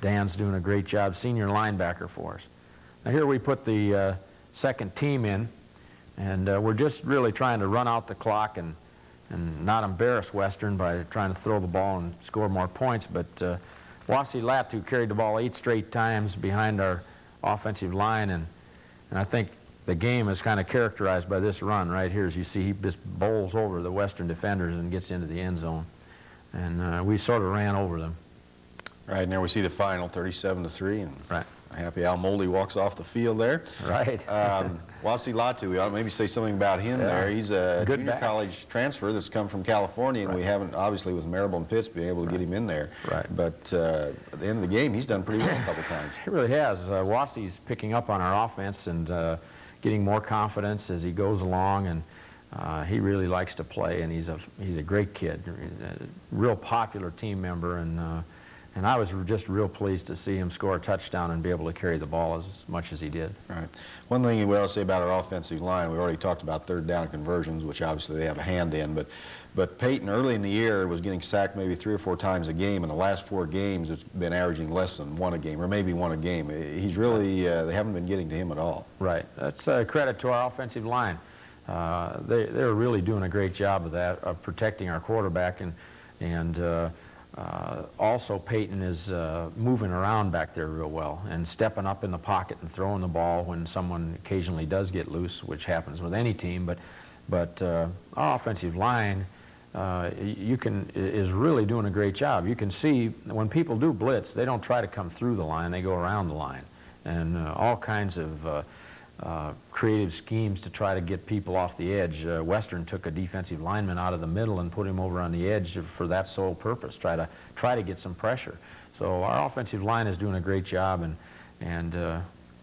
Dan's doing a great job, senior linebacker for us. Now here we put the second team in, and we're just really trying to run out the clock and not embarrass Western by trying to throw the ball and score more points. But Wasi Latu carried the ball 8 straight times behind our offensive line, and I think the game is kind of characterized by this run right here. As you see, he just bowls over the Western defenders and gets into the end zone. And we sort of ran over them. Right, and there we see the final, 37-3, and right. Happy Al Molde walks off the field there. Right. Wasi Latu, we ought to maybe say something about him there. He's a junior college transfer that's come from California, and we haven't, obviously, with Marable and Pitts, been able to get him in there. Right. But at the end of the game, he's done pretty well a couple times. He really has. Wasi's picking up on our offense and getting more confidence as he goes along, and he really likes to play, and he's a great kid, a real popular team member, and I was just real pleased to see him score a touchdown and be able to carry the ball as much as he did. Right. One thing we ought to say about our offensive line, we already talked about third down conversions, which obviously they have a hand in, but Peyton early in the year was getting sacked maybe 3 or 4 times a game. In the last 4 games, it's been averaging less than 1 a game, or maybe 1 a game. He's really, they haven't been getting to him at all. Right. That's a credit to our offensive line. They're really doing a great job of that, of protecting our quarterback, and also Peyton is moving around back there real well and stepping up in the pocket and throwing the ball when someone occasionally does get loose, which happens with any team. But our offensive line is really doing a great job. You can see when people do blitz, they don't try to come through the line, they go around the line. And all kinds of creative schemes to try to get people off the edge. Western took a defensive lineman out of the middle and put him over on the edge for that sole purpose, try to get some pressure. So our offensive line is doing a great job, and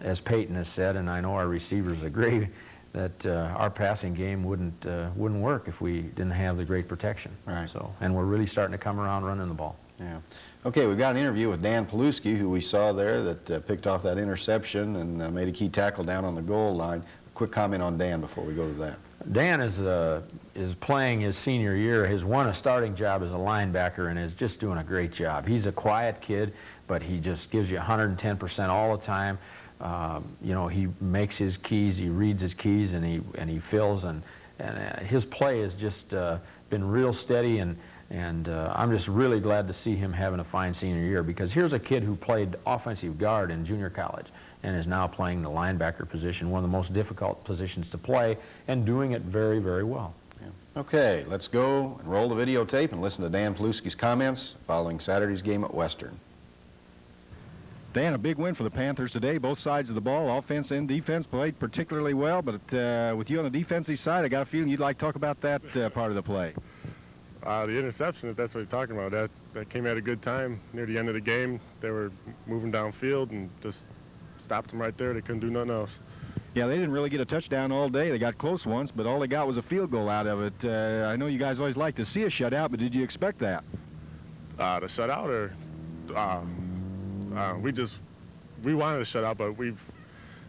as Peyton has said, and I know our receivers agree, that our passing game wouldn't work if we didn't have the great protection. Right. So, and we're really starting to come around running the ball. Yeah. Okay, we've got an interview with Dan Paluski, who we saw there, that picked off that interception and made a key tackle down on the goal line. A quick comment on Dan before we go to that. Dan is playing his senior year, has won a starting job as a linebacker, and is just doing a great job. He's a quiet kid, but he just gives you 110% all the time. You know, he makes his keys, he reads his keys, and he fills, and his play has just been real steady, and I'm just really glad to see him having a fine senior year, because here's a kid who played offensive guard in junior college and is now playing the linebacker position, one of the most difficult positions to play, and doing it very, very well. Yeah. Okay, let's go and roll the videotape and listen to Dan Paluski's comments following Saturday's game at Western. Dan, a big win for the Panthers today. Both sides of the ball, offense and defense, played particularly well, but with you on the defensive side, I got a feeling you'd like to talk about that part of the play. The interception, if that's what you're talking about, that came at a good time. Near the end of the game, they were moving downfield and just stopped them right there. They couldn't do nothing else. Yeah, they didn't really get a touchdown all day. They got close once, but all they got was a field goal out of it. I know you guys always like to see a shutout, but did you expect that? The shutout, or we wanted a shutout, but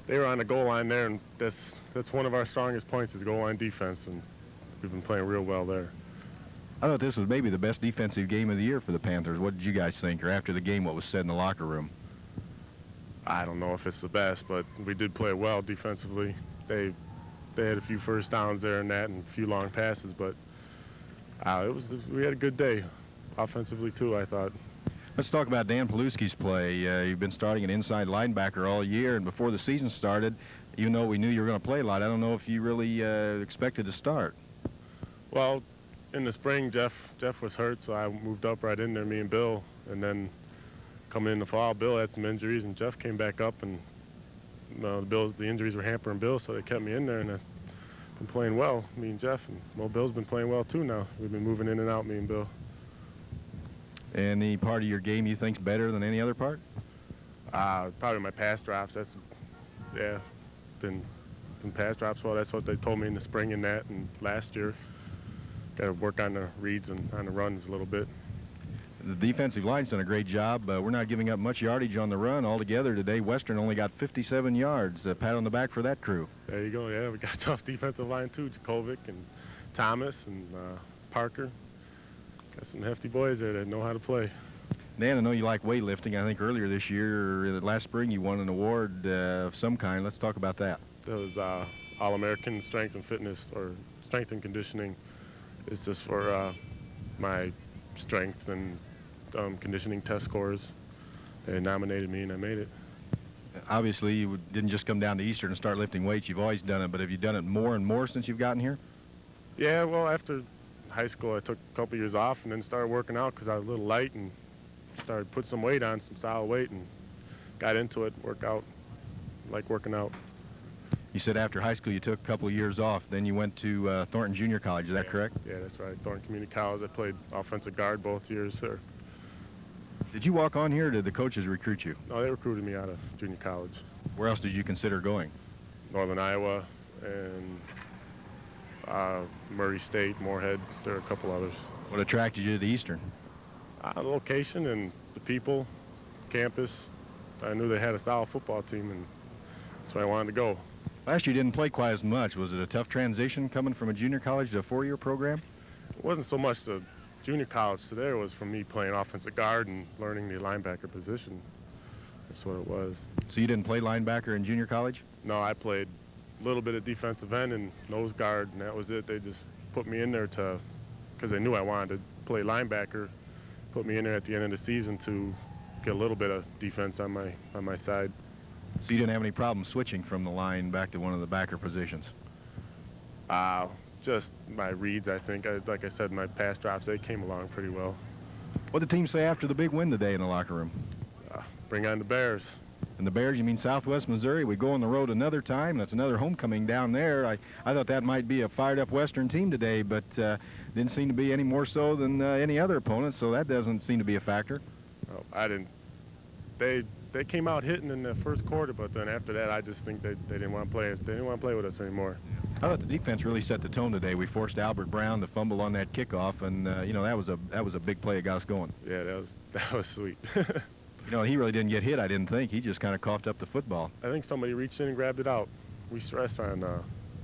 they were on the goal line there, and that's one of our strongest points is goal line defense, and we've been playing real well there. I thought this was maybe the best defensive game of the year for the Panthers. What did you guys think, or after the game, what was said in the locker room? I don't know if it's the best, but we did play well defensively. They had a few first downs there and that, and a few long passes, but we had a good day offensively too, I thought. Let's talk about Dan Paluski's play. You've been starting an inside linebacker all year, and before the season started, even though we knew you were going to play a lot, I don't know if you really expected to start. Well, in the spring, Jeff was hurt, so I moved up right in there, me and Bill, and then coming in the fall, Bill had some injuries, and Jeff came back up, and the injuries were hampering Bill, so they kept me in there, and I've been playing well, me and Jeff, and well, Bill's been playing well too now. We've been moving in and out, me and Bill. Any part of your game you think's better than any other part? Probably my pass drops. That's been pass drops. Well, that's what they told me in the spring and that, and last year. Got to work on the reads and on the runs a little bit. The defensive line's done a great job. We're not giving up much yardage on the run. Altogether today, Western only got 57 yards. Pat on the back for that crew. There you go. Yeah, we got a tough defensive line too. Jakovic and Thomas and Parker. Got some hefty boys there that know how to play. Dan, I know you like weightlifting. I think earlier this year, or last spring, you won an award of some kind. Let's talk about that. It was All-American Strength and Fitness, or Strength and Conditioning. It's just for my strength and conditioning test scores. They nominated me, and I made it. Obviously, you didn't just come down to Eastern and start lifting weights. You've always done it, but have you done it more and more since you've gotten here? Yeah, well, after high school, I took a couple years off and then started working out because I was a little light and started putting some weight on, some solid weight, and got into it, like working out. You said after high school you took a couple of years off. Then you went to Thornton Junior College. Is that correct? Yeah, that's right. Thornton Community College. I played offensive guard both years there. Did you walk on here, or did the coaches recruit you? No, they recruited me out of junior college. Where else did you consider going? Northern Iowa and Murray State, Moorhead. There are a couple others. What attracted you to the Eastern? The location and the people, campus. I knew they had a solid football team, and that's where I wanted to go. Last year you didn't play quite as much. Was it a tough transition coming from a junior college to a four-year program? It wasn't so much the junior college to there. It was from me playing offensive guard and learning the linebacker position. That's what it was. So you didn't play linebacker in junior college? No, I played a little bit of defensive end and nose guard, and that was it. They just put me in there because they knew I wanted to play linebacker, put me in there at the end of the season to get a little bit of defense on my side. So you didn't have any problem switching from the line back to one of the backer positions? Just my reads, I think. Like I said, my pass drops, they came along pretty well. What did the team say after the big win today in the locker room? Bring on the Bears. And the Bears, you mean Southwest Missouri? We go on the road another time. That's another homecoming down there. I thought that might be a fired-up Western team today, but didn't seem to be any more so than any other opponent, so that doesn't seem to be a factor. Oh, I didn't. They came out hitting in the first quarter, but then after that, I just think they didn't want to play. They didn't want to play with us anymore. I thought the defense really set the tone today. We forced Albert Brown to fumble on that kickoff, and you know, that was a big play that got us going. Yeah, that was sweet. You know, he really didn't get hit, I didn't think. He just kind of coughed up the football. I think somebody reached in and grabbed it out. We stress on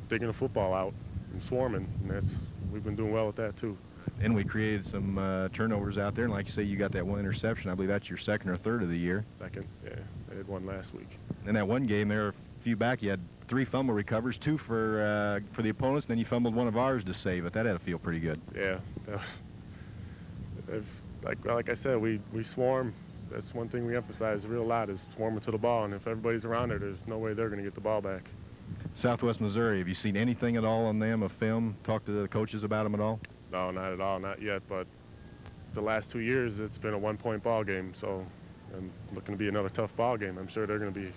digging the football out and swarming, and we've been doing well with that too. And we created some turnovers out there, and like you say, you got that one interception. I believe that's your second or third of the year. Second, yeah. I had one last week. In that one game there, a few back, you had 3 fumble recovers, 2 for the opponents, and then you fumbled one of ours to save it. That had to feel pretty good. Yeah, that was, like I said, we swarm. That's one thing we emphasize real lot is swarming to the ball, and if everybody's around there, there's no way they're going to get the ball back. Southwest Missouri, have you seen anything at all on them, of film? Talked to the coaches about them at all? No, not at all, not yet, but the last 2 years it's been a 1-point ball game, so I'm looking to be another tough ball game. I'm sure they're going to be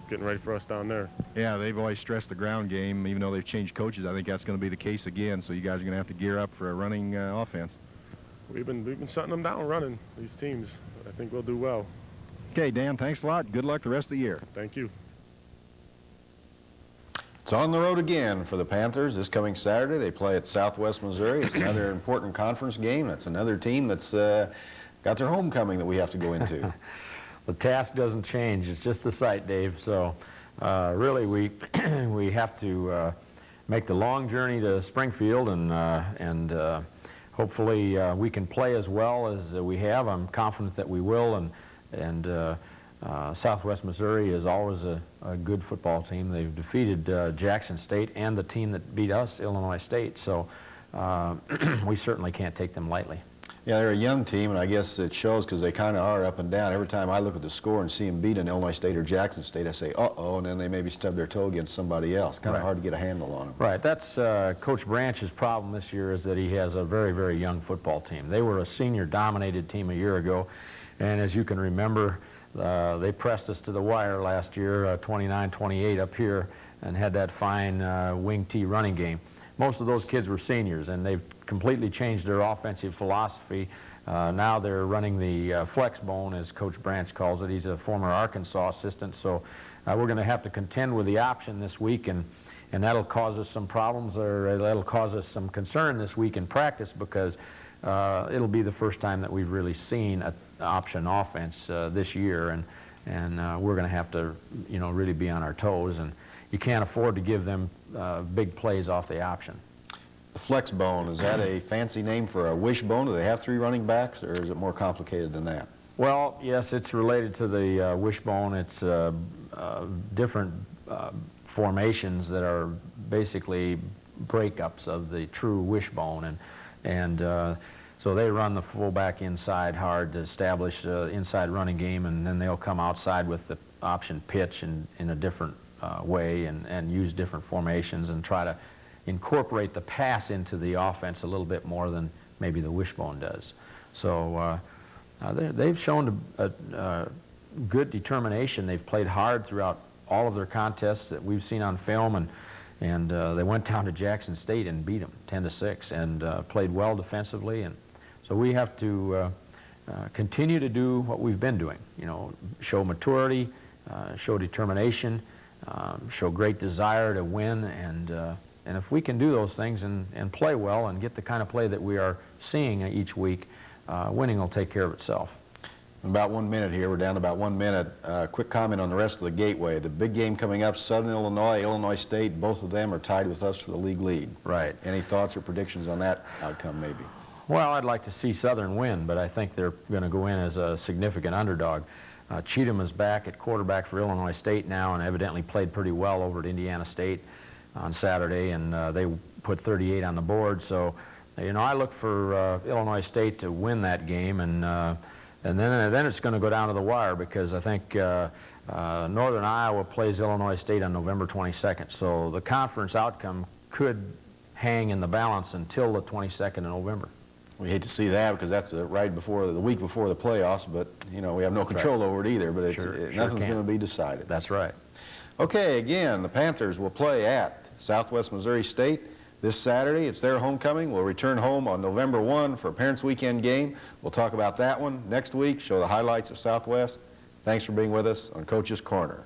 getting ready for us down there. Yeah, they've always stressed the ground game, even though they've changed coaches. I think that's going to be the case again, so you guys are going to have to gear up for a running offense. We've been shutting them down running, these teams. I think we'll do well. Okay, Dan, thanks a lot. Good luck the rest of the year. Thank you. It's on the road again for the Panthers this coming Saturday. They play at Southwest Missouri. It's another important conference game. That's another team that's got their homecoming that we have to go into. The task doesn't change. It's just the site, Dave. So really we have to make the long journey to Springfield, and hopefully we can play as well as we have. I'm confident that we will, and Southwest Missouri is always a good football team. They've defeated Jackson State and the team that beat us, Illinois State, so we certainly can't take them lightly. Yeah, they're a young team, and I guess it shows because they kind of are up and down. Every time I look at the score and see them beat an Illinois State or Jackson State, I say, uh-oh, and then they maybe stub their toe against somebody else. Kind of hard to get a handle on them. Right. That's Coach Branch's problem this year, is that he has a very, very young football team. They were a senior-dominated team a year ago, and as you can remember, they pressed us to the wire last year, 29-28 up here, and had that fine wing T running game. Most of those kids were seniors, and they've completely changed their offensive philosophy. Now they're running the flex bone, as Coach Branch calls it. He's a former Arkansas assistant, so we're going to have to contend with the option this week, and that'll cause us some problems, or that'll cause us some concern this week in practice, because it'll be the first time that we've really seen an option offense this year, and we're going to have to, you know, really be on our toes, and you can't afford to give them big plays off the option. The flex bone, is that a fancy name for a wishbone? Do they have 3 running backs, or is it more complicated than that? Well, yes, it's related to the wishbone. It's different formations that are basically breakups of the true wishbone, and so they run the fullback inside hard to establish the inside running game, and then they'll come outside with the option pitch in a different way and use different formations and try to incorporate the pass into the offense a little bit more than maybe the wishbone does. So they've shown a good determination. They've played hard throughout all of their contests that we've seen on film, and they went down to Jackson State and beat them 10-6 and played well defensively. And so we have to continue to do what we've been doing, you know, show maturity, show determination, show great desire to win, and if we can do those things and play well and get the kind of play that we are seeing each week, winning will take care of itself. About 1 minute here. We're down to about 1 minute. Quick comment on the rest of the Gateway. The big game coming up, Southern Illinois, Illinois State, both of them are tied with us for the league lead. Right. Any thoughts or predictions on that outcome, maybe? Well, I'd like to see Southern win, but I think they're going to go in as a significant underdog. Cheatham is back at quarterback for Illinois State now and evidently played pretty well over at Indiana State on Saturday, and they put 38 on the board. So, you know, I look for Illinois State to win that game, and then it's going to go down to the wire, because I think Northern Iowa plays Illinois State on November 22nd. So the conference outcome could hang in the balance until the 22nd of November. We hate to see that, because that's right before the week before the playoffs, but you know we have no control over it either. But it's, nothing's going to be decided. That's right. Okay, again, the Panthers will play at Southwest Missouri State this Saturday. It's their homecoming. We'll return home on November 1 for a Parents Weekend game. We'll talk about that one next week, show the highlights of Southwest. Thanks for being with us on Coach's Corner.